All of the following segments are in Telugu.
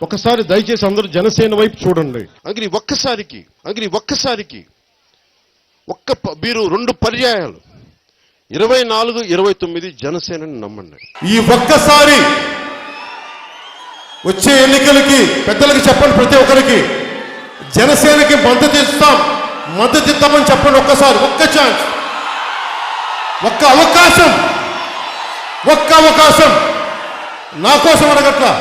ఒకసారి దయచేసి అందరూ జనసేన వైపు చూడండి. అంగిరి ఒక్కసారికి మీరు 2 పర్యాయాలు 24, 29 జనసేనని నమ్మండి. ఈ ఒక్కసారి వచ్చే ఎన్నికలకి పెద్దలకి చెప్పండి, ప్రతి ఒక్కరికి జనసేనకి మద్దతు ఇస్తామని చెప్పండి. ఒక్కసారి ఒక్క ఛాన్స్, ఒక్క అవకాశం నా కోసం అడగట్లా,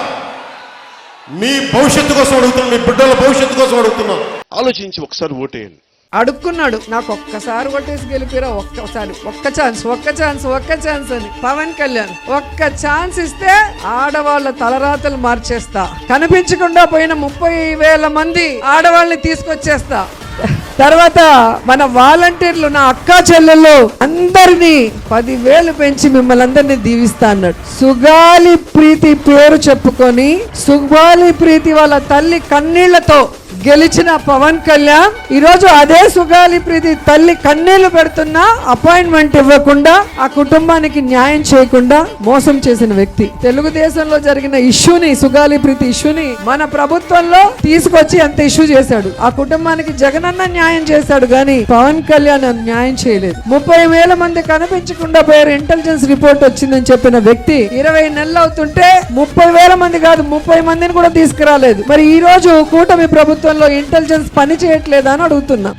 మీ భవిష్యత్తు కోసం అడుగుతున్నాను, మీ బిడ్డల భవిష్యత్తు కోసం అడుగుతున్నాను. ఆలోచించి ఒకసారి ఓటేయండి. అడుక్కున్నాడు, నాకు ఒక్కసారి ఓటేసి గెలిపిరా, ఒక్క ఛాన్స్ అని పవన్ కళ్యాణ్. ఒక్క ఛాన్స్ ఇస్తే ఆడవాళ్ళ తలరాతలు మార్చేస్తా, కనిపించకుండా పోయిన 30,000 మంది ఆడవాళ్ళని తీసుకొచ్చేస్తా. తర్వాత మన వాలంటీర్లు, నా అక్క చెల్లెళ్ళు అందరినీ 10,000 పెంచి మిమ్మల్ని అందరినీ దీవిస్తా అన్నాడు. సుగాలి ప్రీతి పేరు చెప్పుకొని సుగాలి ప్రీతి వాళ్ళ తల్లి కన్నీళ్లతో గెలిచిన పవన్ కళ్యాణ్ ఈరోజు అదే సుగాలి ప్రీతి తల్లి కన్నీళ్లు పెడుతున్నా అపాయింట్మెంట్ ఇవ్వకుండా ఆ కుటుంబానికి న్యాయం చేయకుండా మోసం చేసిన వ్యక్తి. తెలుగుదేశంలో జరిగిన ఇష్యూని, సుగాలి ప్రీతి ఇష్యూని మన ప్రభుత్వంలో తీసుకొచ్చి అంత ఇష్యూ చేశాడు. ఆ కుటుంబానికి జగనన్న న్యాయం చేశాడు కానీ పవన్ కళ్యాణ్ న్యాయం చేయలేదు. 30,000 మంది కనిపించకుండా పోయారు, ఇంటెలిజెన్స్ రిపోర్ట్ వచ్చిందని చెప్పిన వ్యక్తి 20 నెలలు అవుతుంటే 30,000 మంది కాదు 30 మందిని కూడా తీసుకురాలేదు. మరి ఈ రోజు కూటమి ప్రభుత్వంలో ఇంటెలిజెన్స్ పని చేయట్లేదా అని అడుగుతున్నా.